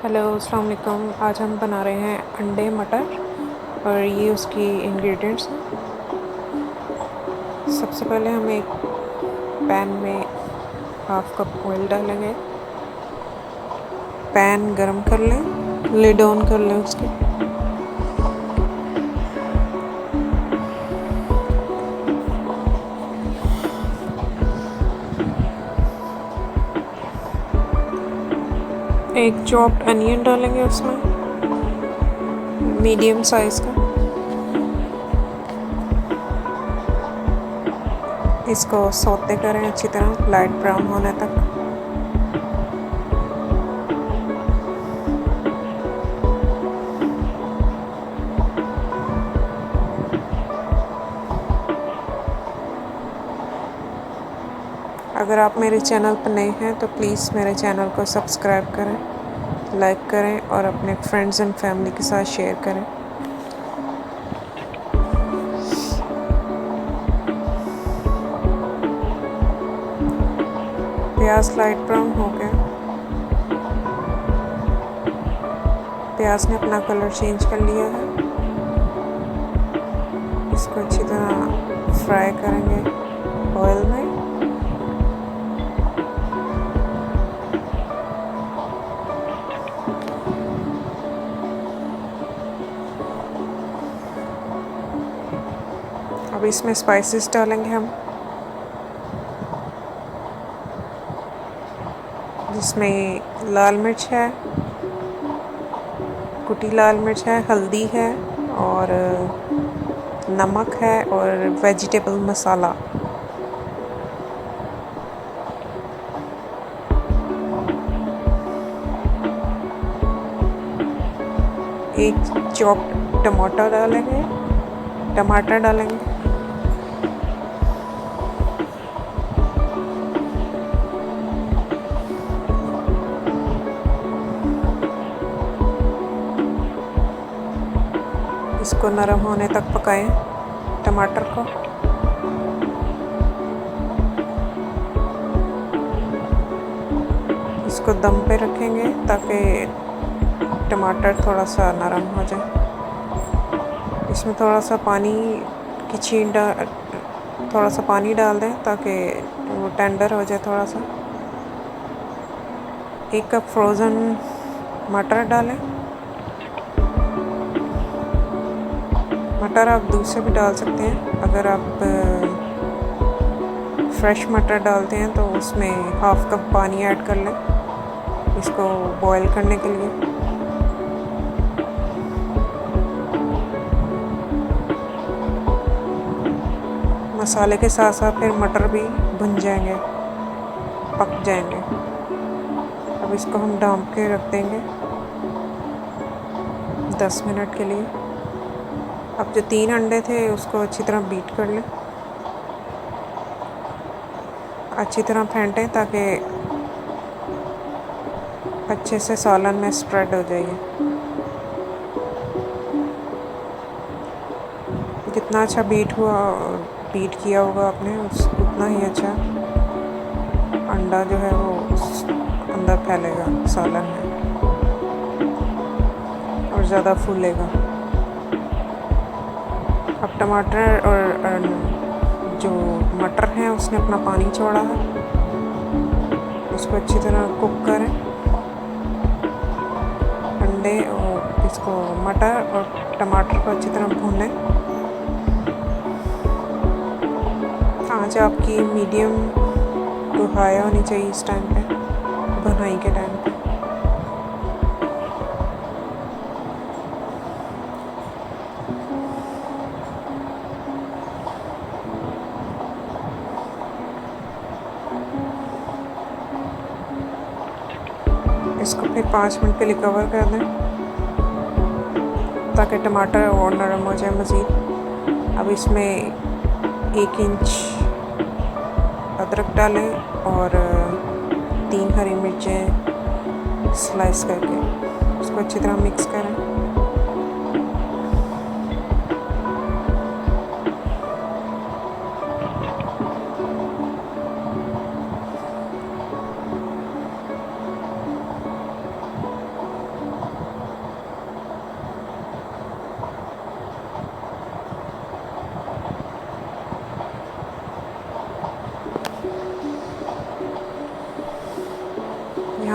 Hello अस्सलाम वालेकुम। आज हम बना रहे हैं अंडे मटर और ये उसकी इंग्रेडिएंट्स हैं। सबसे पहले हम एक पैन में हाफ कप ऑयल डालेंगे। पैन गरम कर लें, लिड ऑन कर लें उसके। एक चॉप्ड अनियन डालेंगे उसमें, मीडियम साइज़ का। इसको सौते करें अच्छी तरह लाइट ब्राउन होने तक। अगर आप मेरे चैनल पर नए हैं तो प्लीज़ मेरे चैनल को सब्सक्राइब करें, लाइक करें और अपने फ्रेंड्स एंड फैमिली के साथ शेयर करें। प्याज लाइट ब्राउन हो गया। प्याज ने अपना कलर चेंज कर लिया है। इसको अच्छी तरह फ्राई करेंगे ऑयल में। अब इसमें स्पाइसेस डालेंगे हम, जिसमें लाल मिर्च है, कुटी लाल मिर्च है, हल्दी है और नमक है और वेजिटेबल मसाला। एक चॉप्ड टमाटर डालेंगे, इसको नरम होने तक पकाएं टमाटर को। इसको दम पे रखेंगे ताकि टमाटर थोड़ा सा नरम हो जाए। इसमें थोड़ा सा पानी की छींट थोड़ा सा पानी डाल दें ताकि वो टेंडर हो जाए थोड़ा सा। 1 कप फ्रोज़न मटर डालें। मटर आप दूध से भी डाल सकते हैं। अगर आप फ्रेश मटर डालते हैं तो उसमें हाफ कप पानी ऐड कर लें इसको बॉईल करने के लिए। मसाले के साथ साथ फिर मटर भी भुन जाएंगे, पक जाएंगे। अब इसको हम ढाँप के रख देंगे 10 मिनट के लिए। अब जो 3 अंडे थे उसको अच्छी तरह बीट कर लें, अच्छी तरह फेंटें ताकि अच्छे से सालन में स्प्रेड हो जाएगी। जितना अच्छा बीट किया होगा आपने उतना ही अच्छा अंडा जो है वो अंदर फैलेगा सालन में और ज़्यादा फूलेगा। अब टमाटर और जो मटर है उसने अपना पानी छोड़ा है, उसको अच्छी तरह कुक करें। अंडे और इसको मटर और टमाटर को अच्छी तरह भूनें। आंच आपकी मीडियम टू हाई होनी चाहिए इस टाइम पे, भुनाई के टाइम पे। इसको फिर 5 मिनट के लिए कवर कर दें ताकि टमाटर और नरम हो जाए मज़ीद। अब इसमें 1 इंच अदरक डालें और 3 हरी मिर्चें स्लाइस करके उसको अच्छी तरह मिक्स करें।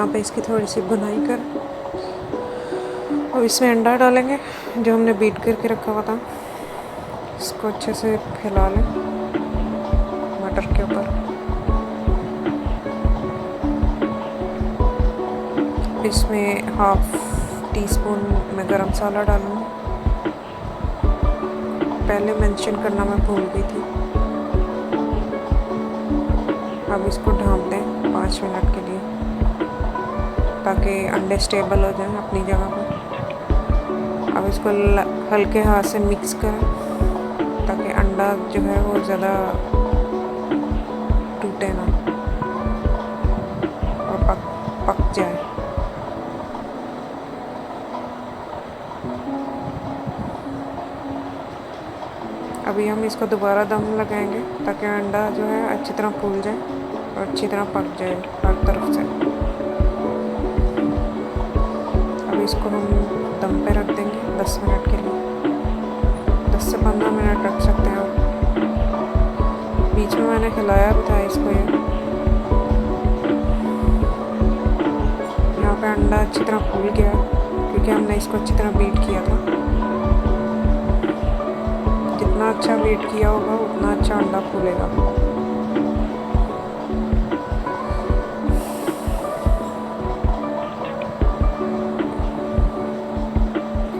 यहाँ पे इसकी थोड़ी सी भुनाई कर, और इसमें अंडा डालेंगे जो हमने बीट करके रखा हुआ था। इसको अच्छे से फैला लें मटर के ऊपर। इसमें 1/2 टीस्पून मैं गरम मसाला डालूँगी। पहले मेंशन करना मैं भूल गई थी। अब इसको ढाँप दें 5 मिनट के लिए ताकि अंडे स्टेबल हो जाएं अपनी जगह पर। अब इसको हल्के हाथ से मिक्स करें ताकि अंडा जो है वो ज़्यादा टूटे ना और पक जाए। अभी हम इसको दोबारा दम लगाएंगे ताकि अंडा जो है अच्छी तरह फूल जाए और अच्छी तरह पक जाए हर तरफ से। अब इसको हम दम पे रख देंगे 10 मिनट के लिए। 10 से 15 मिनट रख सकते हैं आप। बीच में मैंने खिलाया भी था इसको। ये यहाँ पे अंडा अच्छी तरह फूल गया क्योंकि हमने इसको अच्छी तरह बीट किया था। जितना अच्छा बीट किया होगा उतना अच्छा अंडा फूलेगा।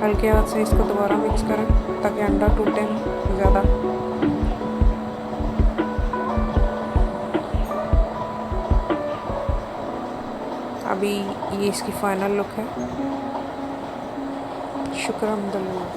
हल्के हाथ से इसको दोबारा मिक्स करें ताकि अंडा टूटे नहीं ज़्यादा। अभी ये इसकी फाइनल लुक है। शुक्र अल्हम्दुलिल्लाह।